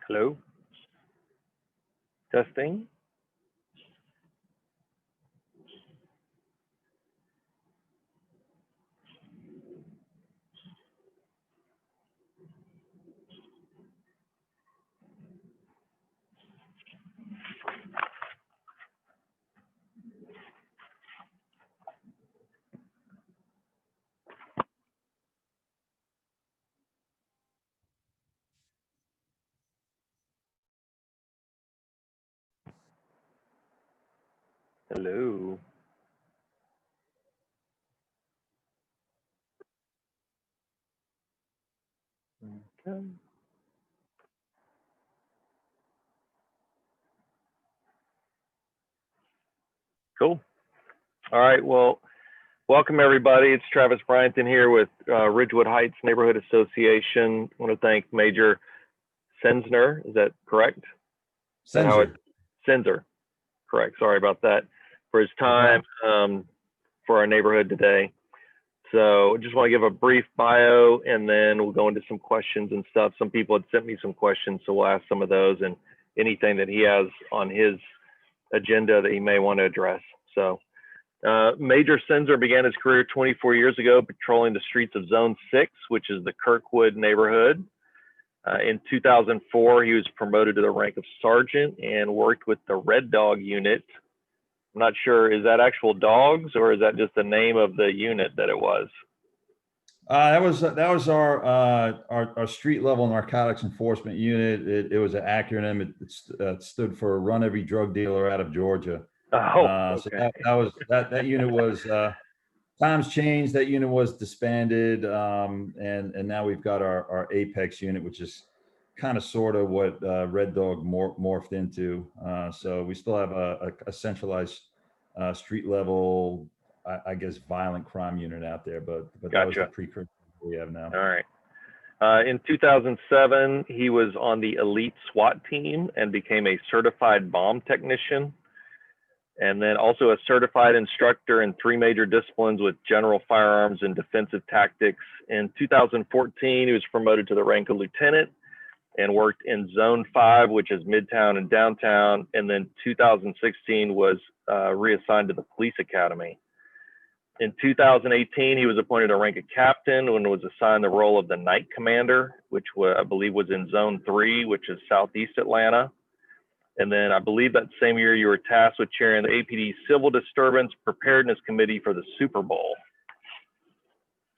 Hello. Testing. Hello. Okay. Cool. All right. Well, welcome everybody. It's Travis Bryanton here with Ridgewood Heights Neighborhood Association. I want to thank Major Senzer. Is that correct? Senzer. Senzer. Correct. Sorry about that. For his time for our neighborhood today. So just want to give a brief bio and then we'll go into some questions and stuff. Some people had sent me some questions, so we'll ask some of those and anything that he has on his agenda that he may want to address. So Major Senzer began his career 24 years ago patrolling the streets of Zone 6, which is the Kirkwood neighborhood. In 2004, he was promoted to the rank of sergeant and worked with the Red Dog unit. I'm not sure, is that actual dogs or is that just the name of the unit that it was? That was our street level narcotics enforcement unit. It was an acronym. It stood for Run Every Drug Dealer Out of Georgia. Okay. So that unit was times changed. That unit was disbanded, and now we've got our Apex unit, which is kind of sort of what Red Dog morphed into. So we still have a centralized street level, I guess, violent crime unit out there, but Gotcha. That was the precursor we have now. All right. In 2007, he was on the elite SWAT team and became a certified bomb technician, and then also a certified instructor in 3 major disciplines with general firearms and defensive tactics. In 2014, he was promoted to the rank of lieutenant and worked in Zone 5, which is Midtown and Downtown. And then 2016 was reassigned to the Police Academy. In 2018, he was appointed to rank of captain and was assigned the role of the night commander, which I believe was in Zone 3, which is Southeast Atlanta. And then I believe that same year you were tasked with chairing the APD Civil Disturbance Preparedness Committee for the Super Bowl.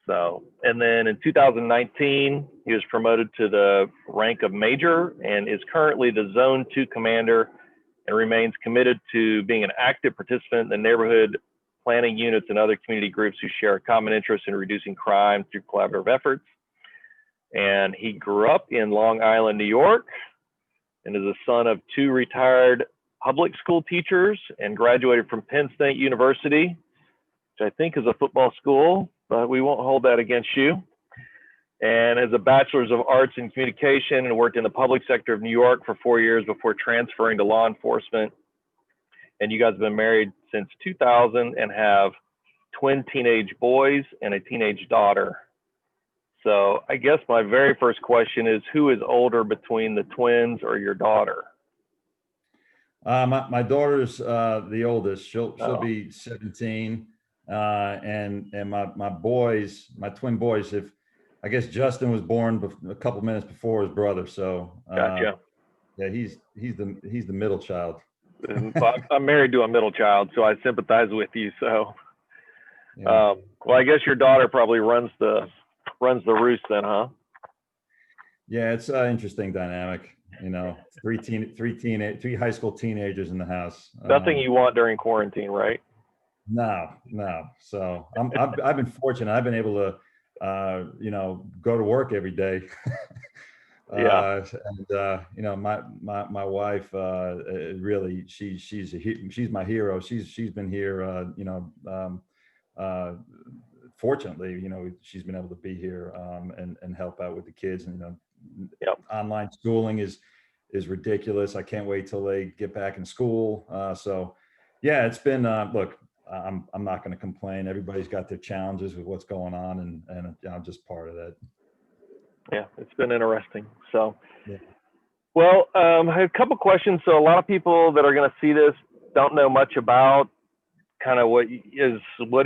So, and then in 2019, he was promoted to the rank of major and is currently the Zone 2 commander and remains committed to being an active participant in the neighborhood planning units and other community groups who share a common interest in reducing crime through collaborative efforts. And he grew up in Long Island, New York, and is the son of 2 retired public school teachers and graduated from Penn State University, which I think is a football school, but we won't hold that against you. And has a bachelor's of arts in communication and worked in the public sector of New York for 4 years before transferring to law enforcement. And you guys have been married since 2000 and have twin teenage boys and a teenage daughter. So I guess my very first question is, who is older between the twins or your daughter? My daughter's the oldest. She'll be 17, and my boys, my twin boys, I guess Justin was born a couple minutes before his brother. So Gotcha. Yeah, he's the middle child. I'm married to a middle child, so I sympathize with you. So, Yeah. Well, I guess your daughter probably runs the roost then, huh? Yeah, it's an interesting dynamic. You know, three high school teenagers in the house. Nothing you want during quarantine, right? No. So I've been fortunate. I've been able to, go to work every day. Yeah. And my wife, really, she's my hero. She's been here, fortunately, she's been able to be here and help out with the kids. And Yep. Online schooling is ridiculous. I can't wait till they get back in school. So yeah, it's been look, I'm not going to complain. Everybody's got their challenges with what's going on, and I'm just part of that. Yeah, it's been interesting. So, Yeah. Well, I have a couple questions. So a lot of people that are going to see this don't know much about kind of what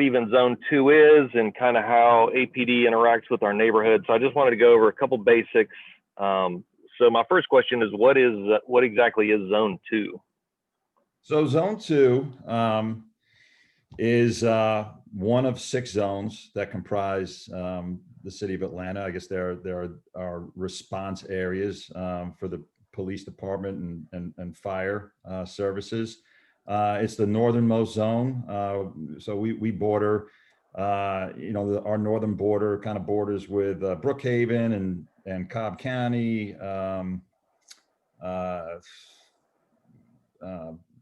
even zone 2 is and kind of how APD interacts with our neighborhood. So I just wanted to go over a couple basics. So my first question is what exactly is zone 2? So zone 2 is one of 6 zones that comprise the city of Atlanta. I guess there are response areas for the police department and fire services. It's the northernmost zone. So we border, our northern border kind of borders with Brookhaven and Cobb County. Uh,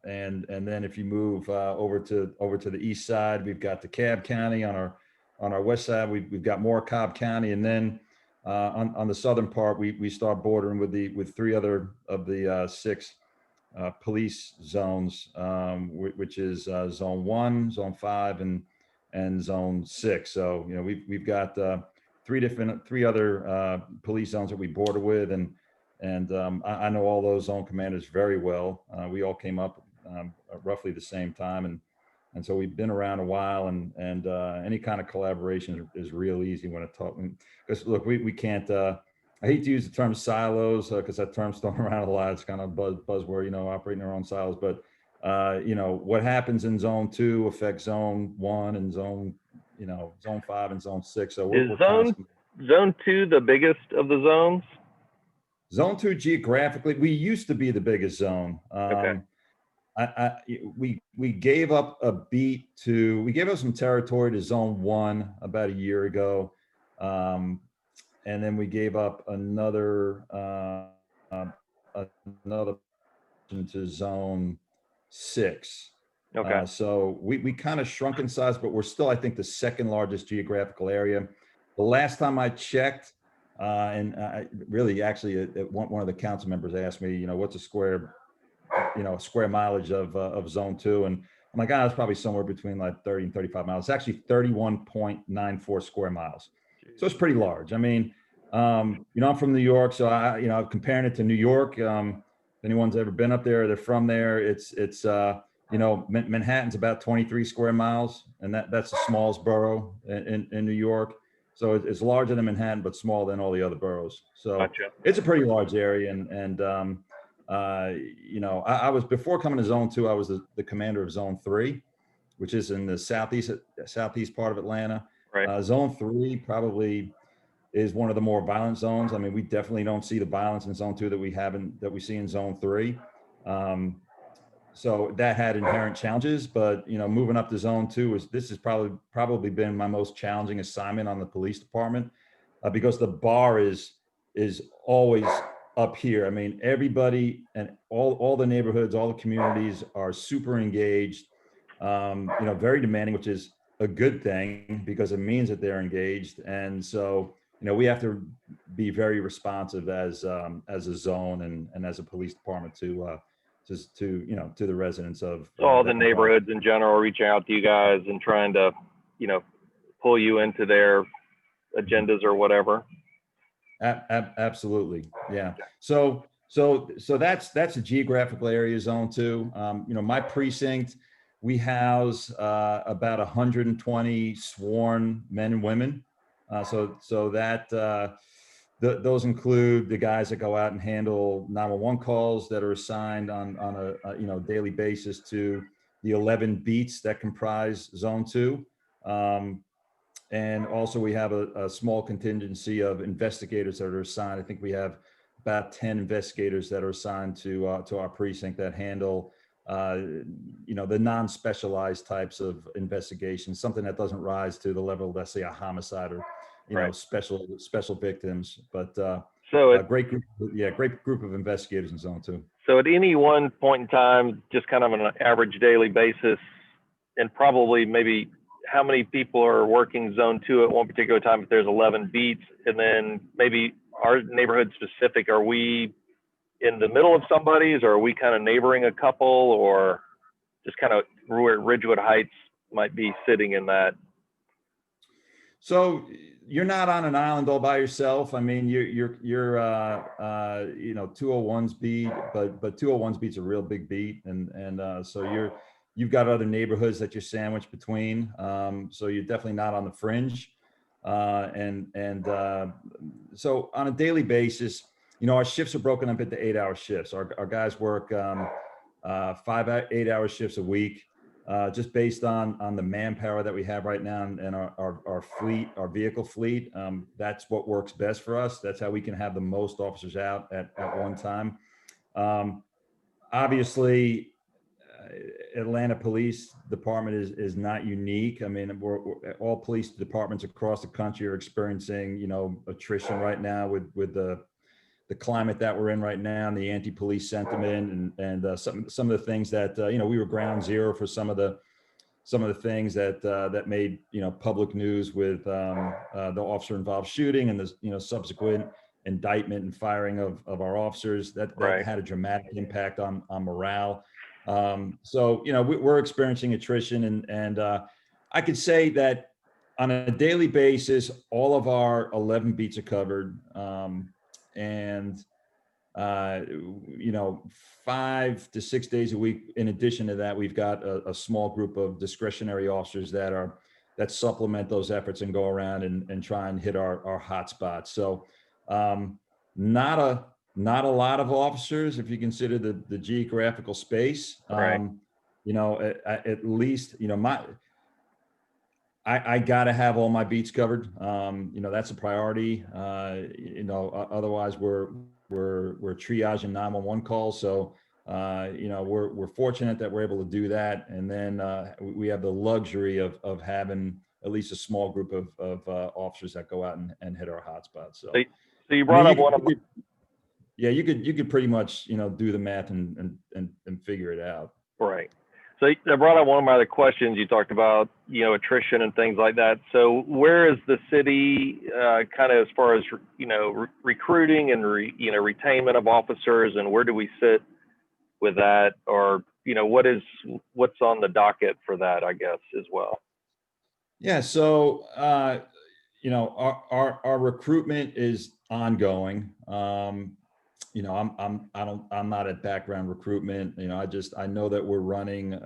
and then if you move over to the east side, we've got the Cobb County. On our west side, we've got more Cobb County, and then on the southern part, we start bordering with 3 other of the 6 police zones, which is zone 1, zone 5, and zone 6. So we've got 3 other police zones that we border with, and I know all those zone commanders very well. We all came up at roughly the same time, and so we've been around a while, and any kind of collaboration is real easy when it's talking. Because look, we can't. I hate to use the term silos because that term's thrown around a lot. It's kind of buzzword, operating our own silos. But what happens in zone 2 affects zone 1 and zone 5 and zone 6. So Is we're constantly. zone 2 the biggest of the zones? Zone 2 geographically, we used to be the biggest zone. Okay. We gave up we gave up some territory to zone 1 about a year ago. And then we gave up another to zone 6. Okay. So we kind of shrunk in size, but we're still, I think, the second largest geographical area. The last time I checked, and really, actually, one of the council members asked me, what's a square mileage of zone 2, and I'm like, it's probably somewhere between like 30 and 35 miles. It's actually 31.94 square miles. So it's pretty large. I mean, I'm from New York, so I'm comparing it to New York. If anyone's ever been up there, they're from there. It's Manhattan's about 23 square miles, and that's the smallest borough in New York. So it's larger than Manhattan, but smaller than all the other boroughs. So Gotcha. It's a pretty large area, and I was, before coming to zone 2, I was the commander of zone 3, which is in the southeast part of Atlanta. Right. Zone 3 probably is one of the more violent zones. I mean, we definitely don't see the violence in zone 2 that we see in zone 3. So that had inherent challenges, but moving up to zone 2 this has probably been my most challenging assignment on the police department, because the bar is always up here. I mean, everybody and all the neighborhoods, all the communities are super engaged, very demanding, which is a good thing because it means that they're engaged. And so, we have to be very responsive as a zone and as a police department to the residents of So all the that comprise. neighborhoods in general reaching out to you guys and trying to, pull you into their agendas or whatever. Absolutely. Yeah. So that's a geographical area, zone 2. My precinct, we house about 120 sworn men and women. So that those include the guys that go out and handle 911 calls that are assigned on a daily basis to the 11 beats that comprise zone 2. And also we have a small contingency of investigators that are assigned. I think we have about 10 investigators that are assigned to our precinct that handle the non-specialized types of investigations, something that doesn't rise to the level of, let's say, a homicide or Right. special victims. But So a great group of investigators in zone 2. So at any one point in time, just kind of on an average daily basis, and probably maybe how many people are working zone 2 at one particular time if there's 11 beats, and then maybe our neighborhood specific, are we in the middle of somebody's, or are we kind of neighboring a couple, or just kind of where Ridgewood Heights might be sitting in that? So you're not on an island all by yourself. I mean, you're 201's beat, but 201's beat's a real big beat, and so you've got other neighborhoods that you're sandwiched between. So you're definitely not on the fringe. So on a daily basis, our shifts are broken up into 8-hour shifts. Our guys work 8-hour shifts a week. Just based on the manpower that we have right now and our fleet, our vehicle fleet. That's what works best for us. That's how we can have the most officers out at one time. Obviously, Atlanta Police Department is not unique. I mean, all police departments across the country are experiencing, attrition right now with the climate that we're in right now and the anti-police sentiment and some of the things that we were ground zero for some of the things that made public news with the officer involved shooting and the subsequent indictment and firing of our officers that Right. had a dramatic impact on morale. So we're experiencing attrition and I could say that on a daily basis all of our 11 beats are covered. And 5 to 6 days a week. In addition to that, we've got a small group of discretionary officers that supplement those efforts and go around and try and hit our hot spots. So not a lot of officers if you consider the geographical space. Right. At least I got to have all my beats covered. That's a priority. Otherwise we're triaging 911 calls. So, we're fortunate that we're able to do that. And then we have the luxury of having at least a small group of officers that go out and hit our hotspots. So you brought up one of you could pretty much, do the math and figure it out. Right. So I brought up one of my other questions. You talked about, attrition and things like that. So where is the city kind of as far as, recruiting and, retainment of officers, and where do we sit with that? Or, what's on the docket for that, I guess, as well? Yeah. So, our recruitment is ongoing. I'm not at background recruitment. I know that we're running,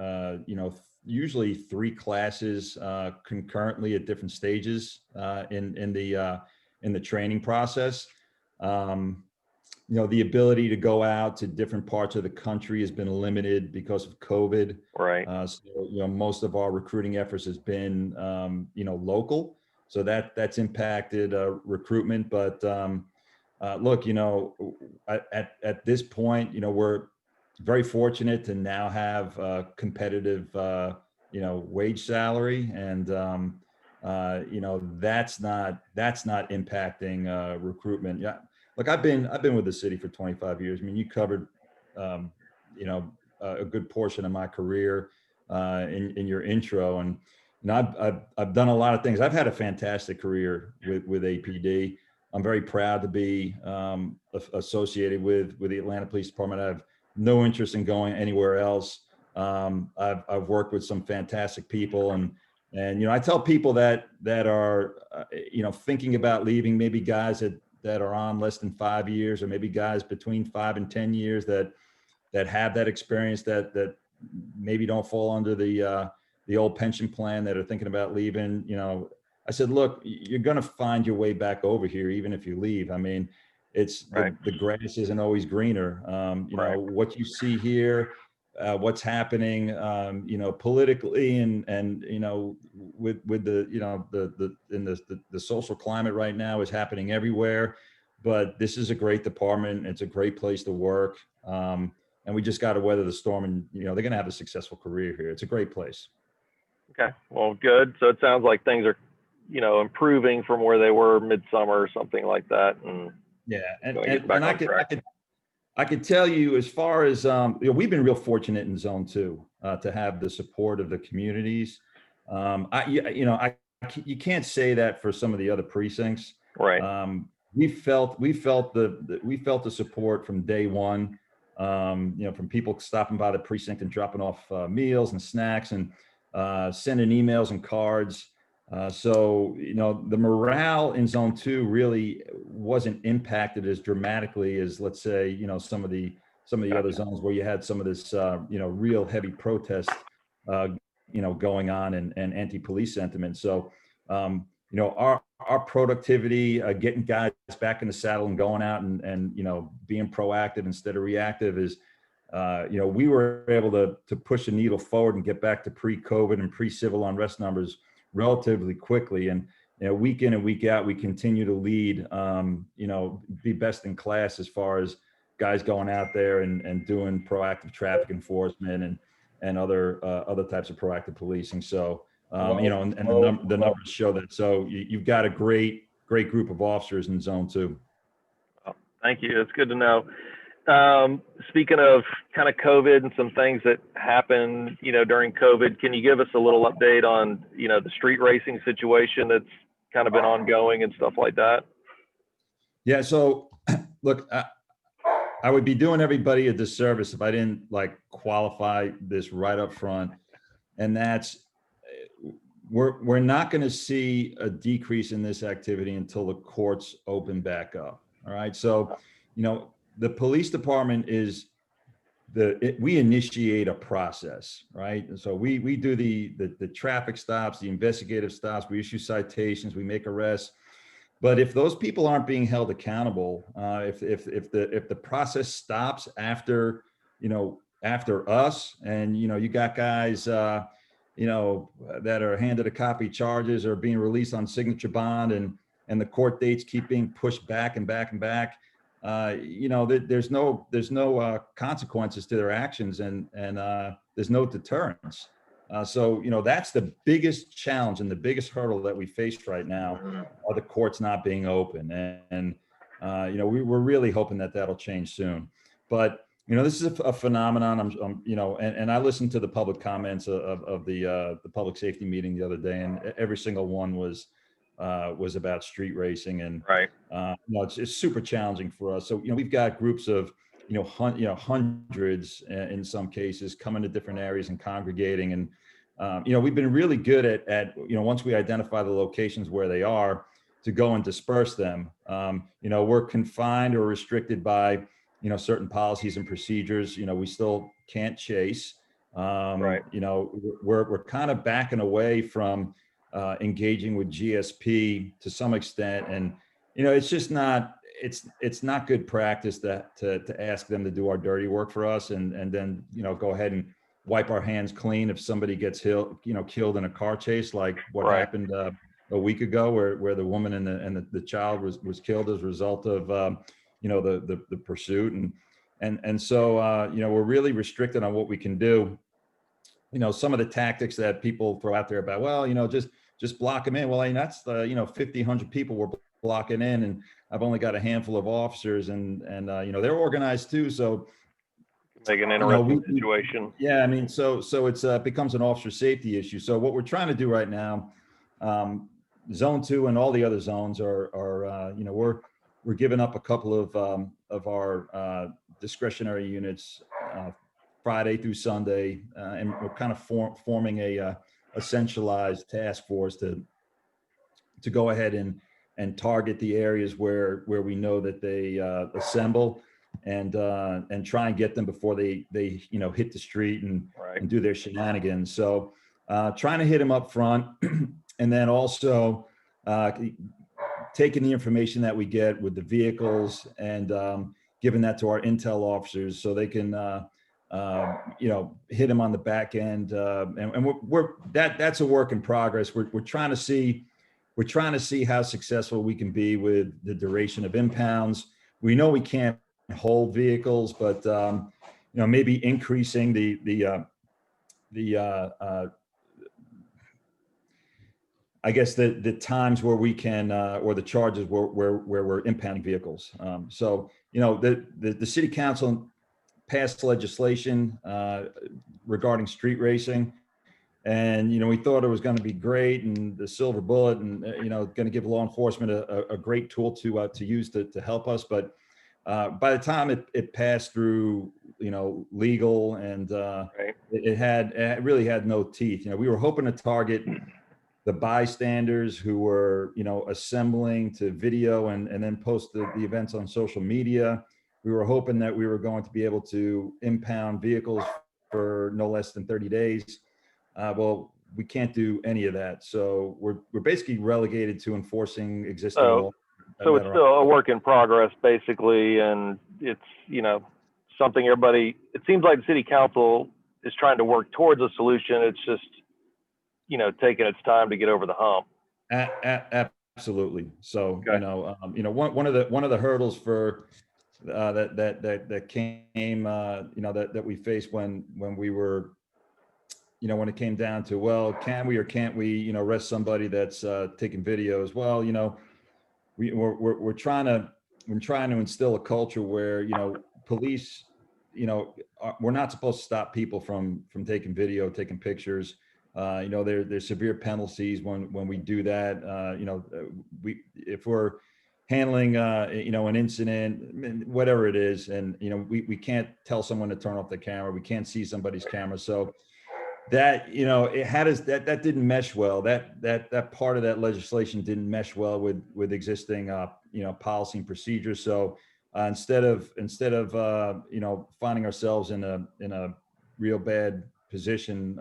usually 3 classes concurrently at different stages in the training process. The ability to go out to different parts of the country has been limited because of COVID. Right. So, most of our recruiting efforts has been, local. So that's impacted recruitment, but look, at this point, we're very fortunate to now have a competitive, wage salary, and that's not impacting recruitment. Yeah, look, I've been with the city for 25 years. I mean, you covered, a good portion of my career in your intro, and I've done a lot of things. I've had a fantastic career with APD. I'm very proud to be associated with the Atlanta Police Department. I have no interest in going anywhere else. I've worked with some fantastic people, and I tell people that are thinking about leaving, maybe guys that are on less than 5 years, or maybe guys between 5 and 10 years that have that experience that maybe don't fall under the old pension plan, that are thinking about leaving. I said, look, you're going to find your way back over here, even if you leave. I mean, it's Right. the grass isn't always greener. Right. What you see here, what's happening, politically and with the social climate right now is happening everywhere. But this is a great department. It's a great place to work. And we just got to weather the storm, and they're going to have a successful career here. It's a great place. Okay. Well, good. So it sounds like things are, improving from where they were midsummer or something like that. And yeah, and I could tell you, as far as we've been real fortunate in Zone 2 to have the support of the communities. You can't say that for some of the other precincts. Right. We felt the support from day one. From people stopping by the precinct and dropping off meals and snacks and sending emails and cards. So, the morale in zone 2 really wasn't impacted as dramatically as, let's say, some of the other Gotcha. zones where you had some of this, real heavy protest, uh, going on, and anti-police sentiment. So, our productivity, getting guys back in the saddle and going out and being proactive instead of reactive is, we were able to push the needle forward and get back to pre-COVID and pre-civil unrest numbers relatively quickly. And week in and week out, we continue to lead, be best in class as far as guys going out there and doing proactive traffic enforcement and other types of proactive policing. So, and the numbers show that. So you've got a great group of officers in zone 2. Well, thank you. It's good to know. Speaking of kind of COVID and some things that happened, during COVID, can you give us a little update on, the street racing situation that's kind of been ongoing and stuff like that? Yeah. So look, I would be doing everybody a disservice if I didn't qualify this right up front. And that's, we're not going to see a decrease in this activity until the courts open back up. All right. So, the police department is we initiate a process, right? And so we do the traffic stops, the investigative stops, we issue citations, we make arrests. But if those people aren't being held accountable, if the process stops after us, and you got guys that are handed a copy charges or being released on signature bond, and the court dates keep being pushed back and back and back, there's no consequences to their actions, and there's no deterrence. So that's the biggest challenge and the biggest hurdle that we face right now, are the courts not being open, and we're really hoping that that'll change soon. But this is a phenomenon. And I listened to the public comments of the public safety meeting the other day, and every single one was about street racing, and Right. it's super challenging for us. So we've got groups of hundreds in some cases coming to different areas and congregating, and we've been really good at once we identify the locations where they are, to go and disperse them. We're confined or restricted by certain policies and procedures. We still can't chase. Right. We're kind of backing away from engaging with GSP to some extent, and it's just not good practice to ask them to do our dirty work for us, and then go ahead and wipe our hands clean if somebody gets killed in a car chase, like what Right. happened a week ago, where the woman and the child was killed as a result of the pursuit, and so we're really restricted on what we can do. Some of the tactics that people throw out there about, well, just block them in. Well, that's 50, 100 people we're blocking in, and I've only got a handful of officers, and they're organized too. So Make an interesting situation. Yeah, I mean, so it's becomes an officer safety issue. So what we're trying to do right now, zone 2 and all the other zones are we're giving up a couple of our discretionary units Friday through Sunday, and we're kind of forming a centralized task force to go ahead and target the areas where we know that they assemble, and try and get them before they hit the street and Right. and do their shenanigans. So trying to hit them up front, and then also taking the information that we get with the vehicles and giving that to our intel officers so they can hit them on the back end. And that's a work in progress. We're trying to see how successful we can be with the duration of impounds. We know we can't hold vehicles, but maybe increasing I guess the times where we can, or the charges where we're impounding vehicles. So the city council passed legislation regarding street racing, and we thought it was going to be great, and the silver bullet, and going to give law enforcement a great tool to use to help us. But by the time it passed through legal, and Right. it really had no teeth. We were hoping to target the bystanders who were, assembling to video and then post the events on social media. We were hoping that we were going to be able to impound vehicles for no less than 30 days. Well, we can't do any of that. So we're basically relegated to enforcing existing law. So it's still a work in progress, basically, and it's, something everybody, it seems like the city council is trying to work towards a solution. It's just, taking its time to get over the hump. Absolutely. So, Okay. one of the hurdles for that came, that we faced when we were, when it came down to, well, can we or can't we, arrest somebody that's taking videos? Well, we're trying to instill a culture where, police, we're not supposed to stop people from taking video, taking pictures. There's severe penalties when we do that. If we're handling, an incident, whatever it is, and, we can't tell someone to turn off the camera. We can't see somebody's camera. So that, it had us, that didn't mesh well. That part of that legislation didn't mesh well with existing, policy and procedures. So instead of finding ourselves in a real bad position,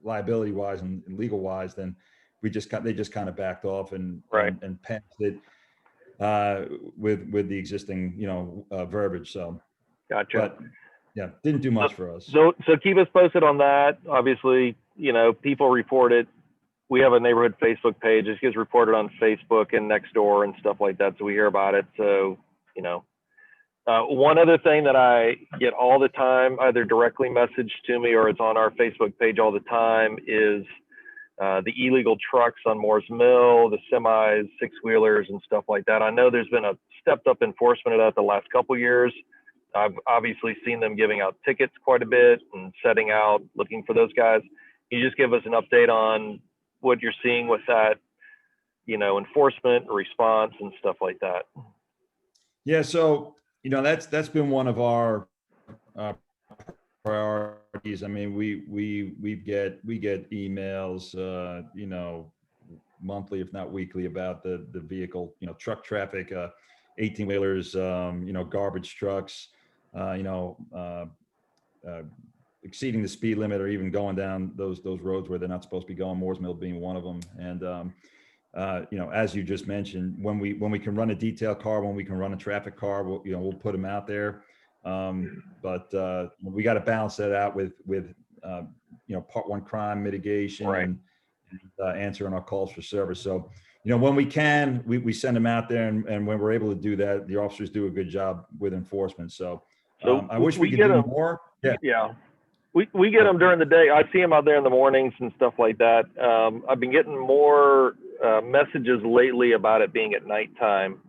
liability wise and legal wise, then they just kind of backed off and passed it with the existing, verbiage. So, Gotcha. but yeah, didn't do much for us. So keep us posted on that. Obviously, people report it. We have a neighborhood Facebook page. It gets reported on Facebook and Nextdoor and stuff like that. So we hear about it. So, one other thing that I get all the time, either directly messaged to me or it's on our Facebook page all the time, is the illegal trucks on Moore's Mill, the semis, six-wheelers and stuff like that. I know there's been a stepped up enforcement of that the last couple of years. I've obviously seen them giving out tickets quite a bit and setting out, looking for those guys. Can you just give us an update on what you're seeing with that, enforcement, response and stuff like that? Yeah. So, that's been one of our priorities. I mean, we get emails, monthly, if not weekly, about the vehicle, truck traffic, 18-wheelers, garbage trucks, exceeding the speed limit or even going down those roads where they're not supposed to be going, Moore's Mill being one of them. And, as you just mentioned, when we can run a detail car, when we can run a traffic car, we'll put them out there. But we got to balance that out with part one crime mitigation and answering our calls for service. So, when we can, we send them out there, and when we're able to do that, the officers do a good job with enforcement. So I wish we could do more. Yeah. We get them during the day. I see them out there in the mornings and stuff like that. I've been getting more messages lately about it being at nighttime.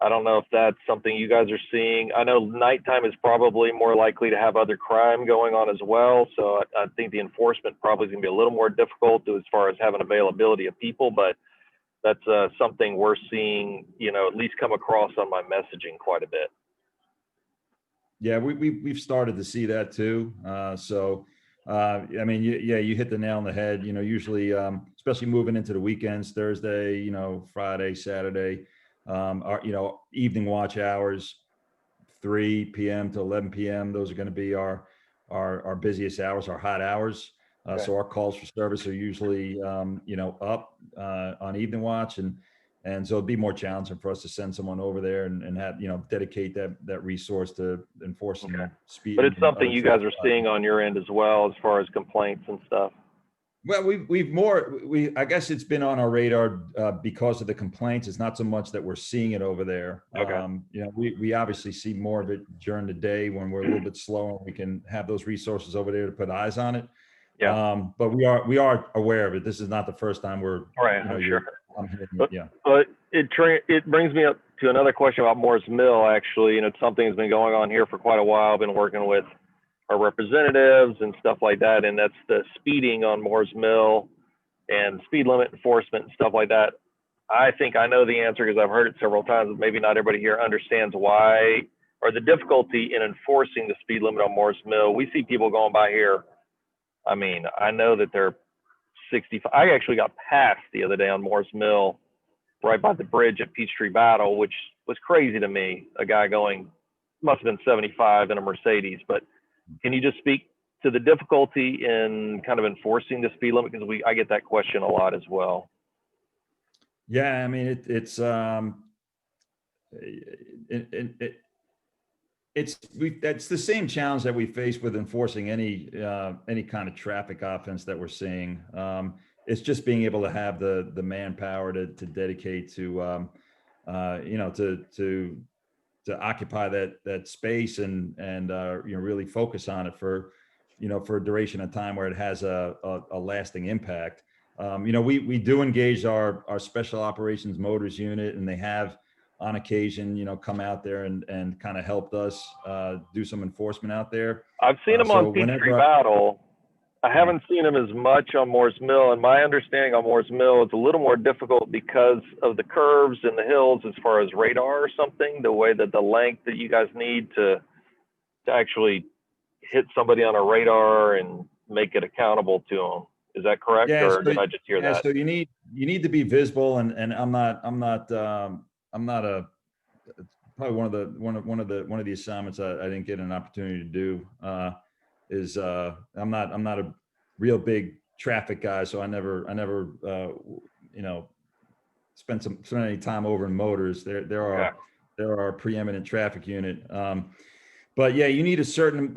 I don't know if that's something you guys are seeing. I know nighttime is probably more likely to have other crime going on as well. So I think the enforcement probably is going to be a little more difficult as far as having availability of people, but that's something we're seeing, at least come across on my messaging quite a bit. Yeah, we've started to see that too. I mean, you hit the nail on the head. Usually, especially moving into the weekends, Thursday, Friday, Saturday, our evening watch hours, 3 p.m. to 11 p.m. Those are going to be our busiest hours, our hot hours. Okay. So our calls for service are usually up on evening watch, and so it'd be more challenging for us to send someone over there and have, dedicate that resource to enforcing speed. But it's something you guys are seeing on your end as well, as far as complaints and stuff. Well, I guess it's been on our radar because of the complaints. It's not so much that we're seeing it over there. Okay. We obviously see more of it during the day when we're a little bit slower. We can have those resources over there to put eyes on it. Yeah. But we are aware of it. This is not the first time we're I'm sure. But it brings me up to another question about Moore's Mill, actually. It's something that's been going on here for quite a while. I've been working with our representatives and stuff like that, and that's the speeding on Moore's Mill and speed limit enforcement and stuff like that. I think I know the answer because I've heard it several times, but maybe not everybody here understands why or the difficulty in enforcing the speed limit on Moore's Mill. We see people going by here. I mean, I know that they're 65. I actually got passed the other day on Moore's Mill, right by the bridge at Peachtree Battle, which was crazy to me. A guy going, must have been 75 in a Mercedes. But can you just speak to the difficulty in kind of enforcing the speed limit? Because I get that question a lot as well. Yeah, I mean, that's the same challenge that we face with enforcing any kind of traffic offense that we're seeing. It's just being able to have the manpower to dedicate to to occupy that space and really focus on it for for a duration of time where it has a lasting impact. We do engage our special operations motors unit, and they have on occasion, come out there and kind of helped us do some enforcement out there. I've seen them on Peachtree Battle. I haven't seen them as much on Moore's Mill, and my understanding on Moore's Mill is a little more difficult because of the curves and the hills as far as radar or something, the way that the length that you guys need to actually hit somebody on a radar and make it accountable to them. Is that correct? Yeah, or did I just hear that? So you need to be visible, and I'm not probably one of the assignments I didn't get an opportunity to do is I'm not a real big traffic guy, so I never spent any time over in motors. There are a preeminent traffic unit. But yeah, you need a certain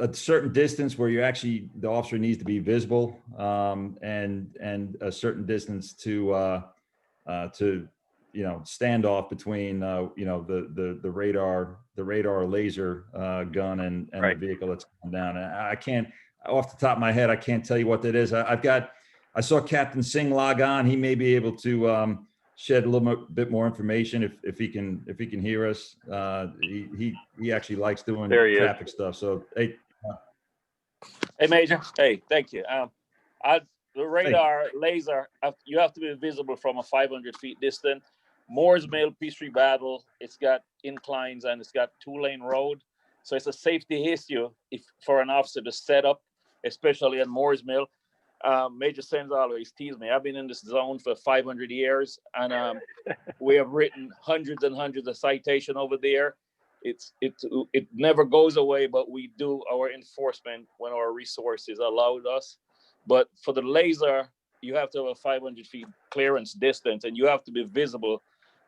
distance where the officer needs to be visible, and a certain distance to stand off between the radar laser gun and the vehicle that's coming down. And I can't, off the top of my head, I can't tell you what that is. I saw Captain Singh log on. He may be able to shed a little bit more information if he can hear us. He actually likes doing traffic stuff. So hey, Major. Hey, thank you. The radar laser, you have to be visible from a 500 feet distance. Moore's Mill, Peachtree Battle, it's got inclines and it's got 2-lane road. So it's a safety issue for an officer to set up, especially at Moore's Mill. Major Senzer always tease me. I've been in this zone for 500 years, and we have written hundreds and hundreds of citations over there. It never goes away, but we do our enforcement when our resources allowed us. But for the laser, you have to have a 500 feet clearance distance, and you have to be visible.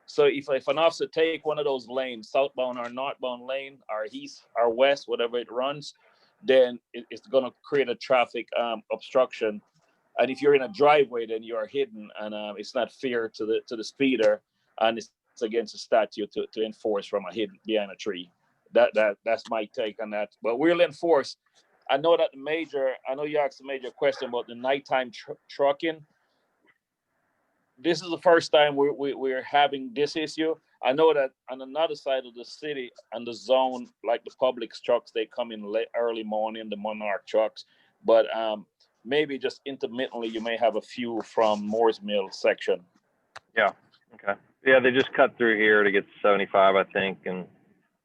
So if an officer take one of those lanes, southbound or northbound lane, or east or west, whatever it runs, then it's going to create a traffic obstruction. And if you're in a driveway, then you are hidden, and it's not fair to the speeder, and it's against the statute to enforce from behind a tree. That's my take on that. But we'll enforce. I know you asked a major question about the nighttime trucking. This is the first time we're having this issue. I know that on another side of the city, on the zone, like the Publix trucks, they come in late, early morning, the Monarch trucks. But maybe just intermittently, you may have a few from Moore's Mill section. Yeah. Okay. Yeah, they just cut through here to get to 75, I think. And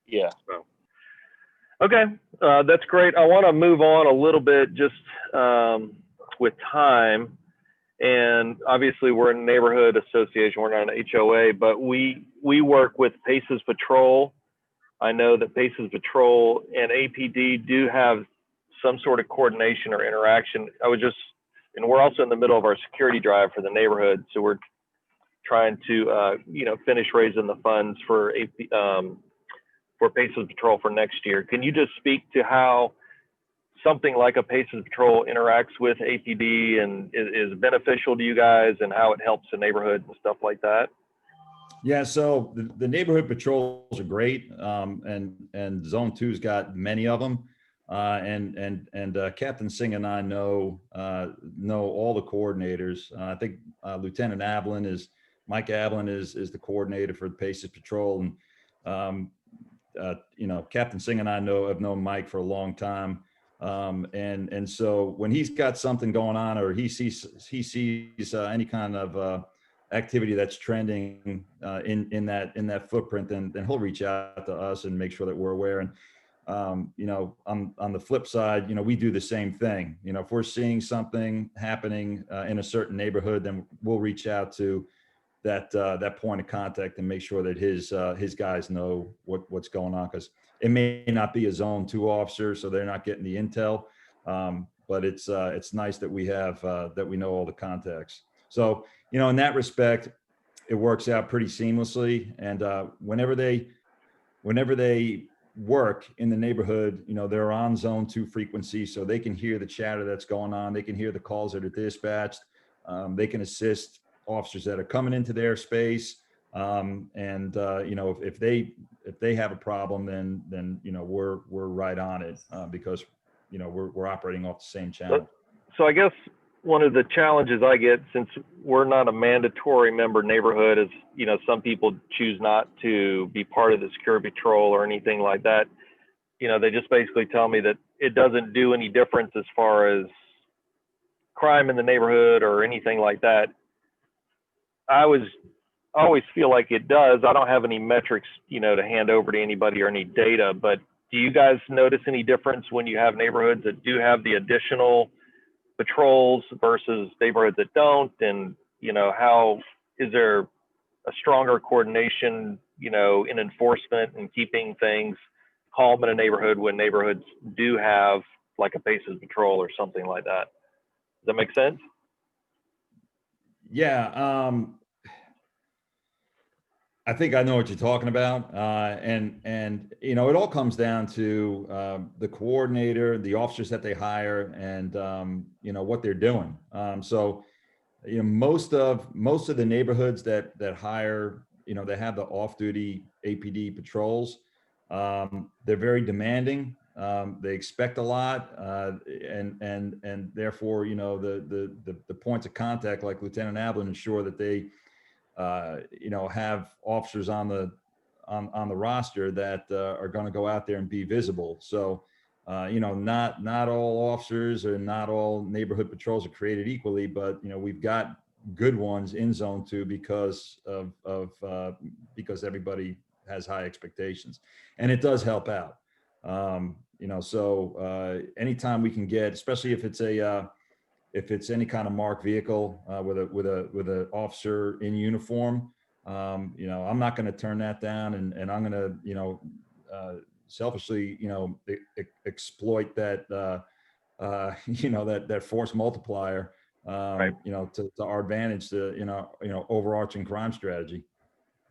yeah. So. Okay, that's great. I want to move on a little bit just with time. And obviously, we're a neighborhood association. We're not an HOA, but we work with Paces Patrol. I know that Paces Patrol and APD do have some sort of coordination or interaction. And we're also in the middle of our security drive for the neighborhood, so we're trying to finish raising the funds for Paces Patrol for next year. Can you just speak to how something like a Paces Patrol interacts with APD and is beneficial to you guys, and how it helps the neighborhood and stuff like that? Yeah, so the neighborhood patrols are great, and Zone 2's got many of them, and Captain Singh and I know all the coordinators. I think Lieutenant Mike Ablin is the coordinator for the Paces Patrol, and Captain Singh and I have known Mike for a long time. And so when he's got something going on, or he sees any kind of activity that's trending in that footprint, then he'll reach out to us and make sure that we're aware. And you know, on the flip side, you know, we do the same thing. You know, if we're seeing something happening in a certain neighborhood, then we'll reach out to that point of contact and make sure that his guys know what's going on, because it may not be a zone 2 officer, so they're not getting the intel. But it's nice that we have that we know all the contacts. So, you know, in that respect, it works out pretty seamlessly. And whenever they work in the neighborhood, you know, they're on zone 2 frequency, so they can hear the chatter that's going on. They can hear the calls that are dispatched. They can assist officers that are coming into their space. You know, if they have a problem, then, you know, we're right on it because, you know, we're operating off the same channel. So I guess one of the challenges I get, since we're not a mandatory member neighborhood, is, you know, some people choose not to be part of the security patrol or anything like that. You know, they just basically tell me that it doesn't do any difference as far as crime in the neighborhood or anything like that. I always feel like it does. I don't have any metrics, you know, to hand over to anybody or any data, but do you guys notice any difference when you have neighborhoods that do have the additional patrols versus neighborhoods that don't? And, you know, how is there a stronger coordination, you know, in enforcement and keeping things calm in a neighborhood when neighborhoods do have like a Paces patrol or something like that? Does that make sense? Yeah. I think I know what you're talking about. And, you know, it all comes down to the coordinator, the officers that they hire, and, you know, what they're doing. So, you know, most of the neighborhoods that hire, you know, they have the off-duty APD patrols. They're very demanding. They expect a lot, and therefore, you know, the points of contact, like Lieutenant Ablin, ensure that they, you know, have officers on the roster that are going to go out there and be visible. So, you know, not all officers or not all neighborhood patrols are created equally, but, you know, we've got good ones in zone 2 because because everybody has high expectations, and it does help out. You know, so anytime we can get, especially if it's any kind of marked vehicle with a officer in uniform, you know, I'm not going to turn that down, and I'm going to, you know, selfishly, you know, exploit that, you know, that force multiplier, Right. you know, to our advantage, to, you know, overarching crime strategy.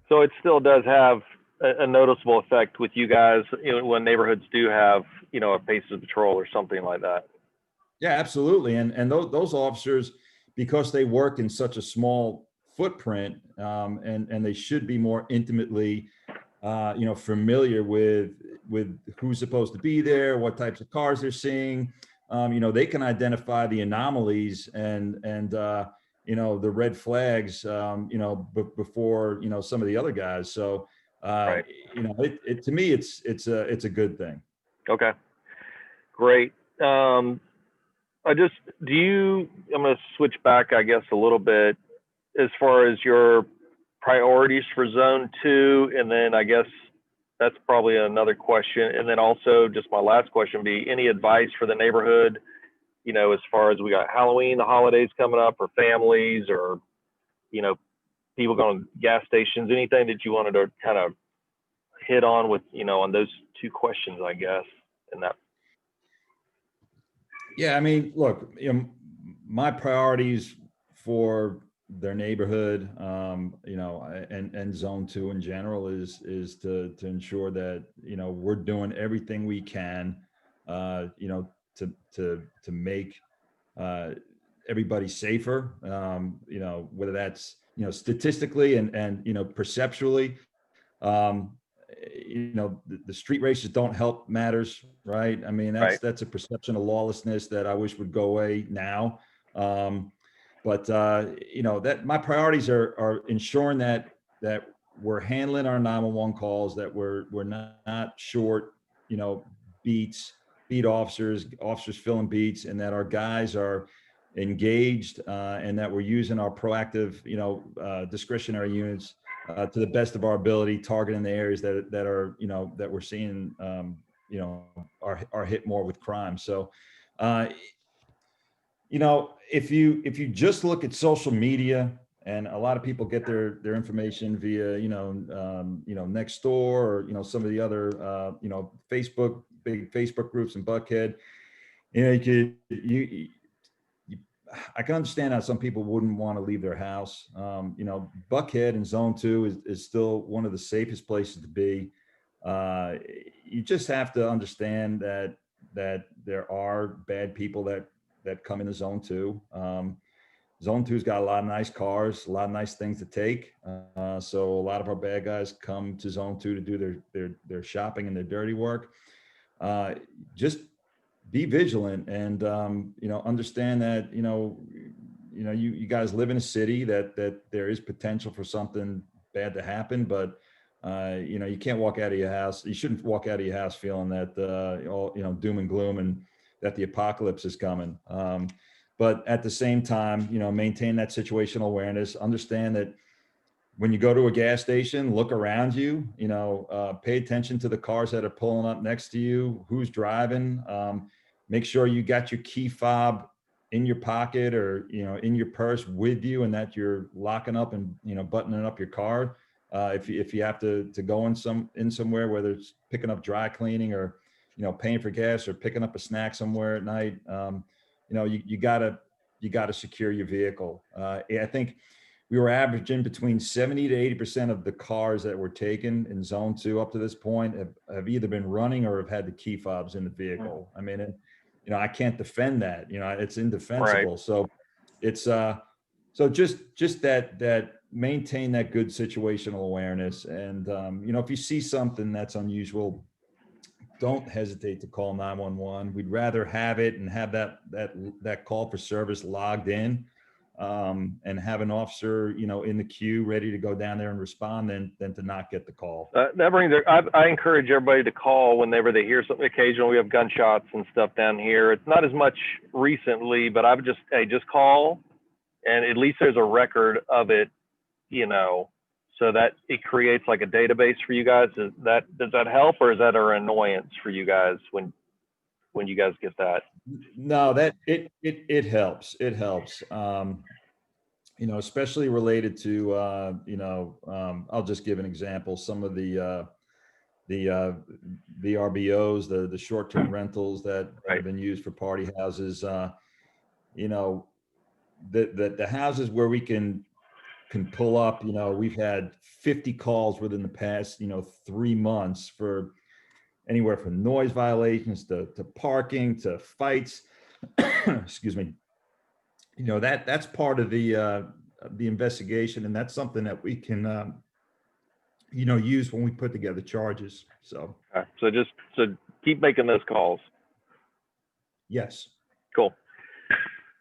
So it still does have a noticeable effect with you guys, you know, when neighborhoods do have, you know, a Paces patrol or something like that. Yeah, absolutely. And those officers, because they work in such a small footprint, and they should be more intimately, you know, familiar with who's supposed to be there, what types of cars they're seeing. You know, they can identify the anomalies and you know, the red flags, you know, before, you know, some of the other guys. So, Right. you know, it to me, it's a good thing. Okay, great. I'm going to switch back, I guess, a little bit as far as your priorities for zone 2. And then I guess that's probably another question. And then also just my last question be, any advice for the neighborhood, you know, as far as we got Halloween, the holidays coming up, or families, or, you know, people going to gas stations, anything that you wanted to kind of hit on with, you know, on those 2 questions, I guess, and that. Yeah, I mean, look, you know, my priorities for their neighborhood, you know, and zone 2 in general is to ensure that, you know, we're doing everything we can, you know, to make everybody safer, you know, whether that's, you know, statistically and you know, perceptually. You know, the street races don't help matters, right? I mean, Right. that's a perception of lawlessness that I wish would go away now. But you know, that my priorities are ensuring that we're handling our 911 calls, that we're not short, you know, beat officers filling beats, and that our guys are engaged, and that we're using our proactive, you know, discretionary units to the best of our ability, targeting the areas that are, you know, that we're seeing, you know, are hit more with crime. So, you know, if you just look at social media, and a lot of people get their information via, you know, Nextdoor, or, you know, some of the other, you know, Facebook, big Facebook groups in Buckhead. You know, I can understand how some people wouldn't want to leave their house. You know, Buckhead and Zone 2 is still one of the safest places to be. You just have to understand that there are bad people that come into Zone 2. Zone 2's got a lot of nice cars, a lot of nice things to take. So a lot of our bad guys come to Zone 2 to do their shopping and their dirty work. Just be vigilant, and you know, understand that you guys live in a city that there is potential for something bad to happen, but you know, you can't walk out of your house. You shouldn't walk out of your house feeling that all, you know, doom and gloom and that the apocalypse is coming. But at the same time, you know, maintain that situational awareness. Understand that when you go to a gas station, look around you. You know, pay attention to the cars that are pulling up next to you. Who's driving? Make sure you got your key fob in your pocket, or, you know, in your purse with you, and that you're locking up and, you know, buttoning up your car. If you have to go in somewhere, whether it's picking up dry cleaning, or, you know, paying for gas, or picking up a snack somewhere at night, you know, you gotta secure your vehicle. I think we were averaging between 70 to 80% of the cars that were taken in Zone 2 up to this point have either been running or have had the key fobs in the vehicle. I mean, you know, I can't defend that. You know, it's indefensible. Right. So it's so just that maintain that good situational awareness, and you know, if you see something that's unusual, don't hesitate to call 911. We'd rather have it and have that call for service logged in, and have an officer, you know, in the queue ready to go down there and respond than to not get the call. That brings I encourage everybody to call whenever they hear something. Occasionally we have gunshots and stuff down here. It's not as much recently, but I've just call, and at least there's a record of it, you know, so that it creates like a database for you guys. Does that help, or is that an annoyance for you guys when you guys get that? No, that it helps. It helps. You know, especially related to you know, I'll just give an example. Some of the VRBOs, the short-term rentals that have been used for party houses. You know, the houses where we can pull up, you know, we've had 50 calls within the past, you know, 3 months for anywhere from noise violations to parking to fights. Excuse me. You know, that's part of the investigation, and that's something that we can you know, use when we put together charges. So so keep making those calls. Yes. Cool.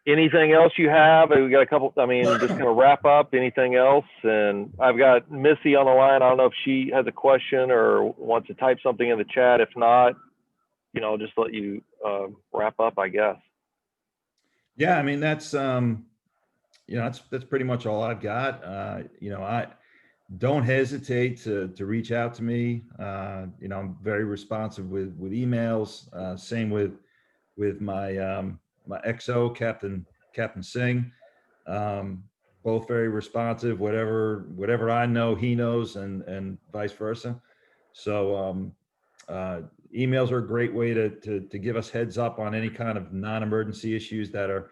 Anything else you have? We got a couple. I mean, just kind of wrap up. Anything else? And I've got Missy on the line. I don't know if she has a question or wants to type something in the chat. If not, you know, I'll just let you wrap up, I guess. Yeah, I mean, that's you know, that's pretty much all I've got. You know, I don't hesitate to reach out to me. You know, I'm very responsive with emails. Same with my my XO, Captain Singh. Both very responsive. Whatever I know, he knows, and vice versa. So emails are a great way to give us heads up on any kind of non-emergency issues that are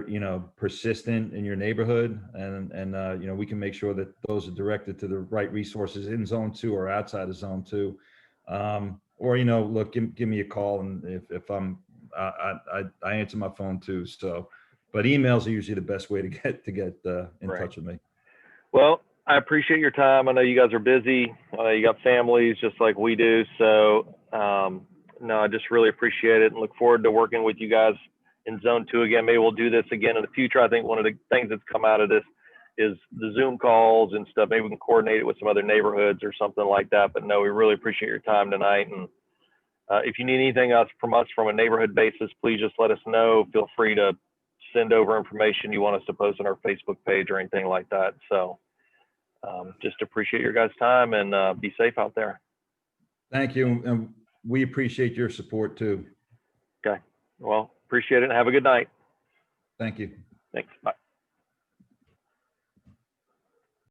you know, persistent in your neighborhood, and you know, we can make sure that those are directed to the right resources in Zone 2 or outside of Zone 2. Or, you know, look, give me a call, and if I'm I answer my phone too. So, but emails are usually the best way to get in touch with me. Well, I appreciate your time. I know you guys are busy. You got families just like we do. So, no, I just really appreciate it and look forward to working with you guys in Zone 2 again. Maybe we'll do this again in the future. I think one of the things that's come out of this is the Zoom calls and stuff. Maybe we can coordinate it with some other neighborhoods or something like that. But no, we really appreciate your time tonight. And if you need anything else from us from a neighborhood basis, please just let us know. Feel free to send over information you want us to post on our Facebook page or anything like that. So just appreciate your guys' time, and be safe out there. Thank you. And we appreciate your support too. Well, appreciate it and have a good night. Thank you. Thanks. Bye.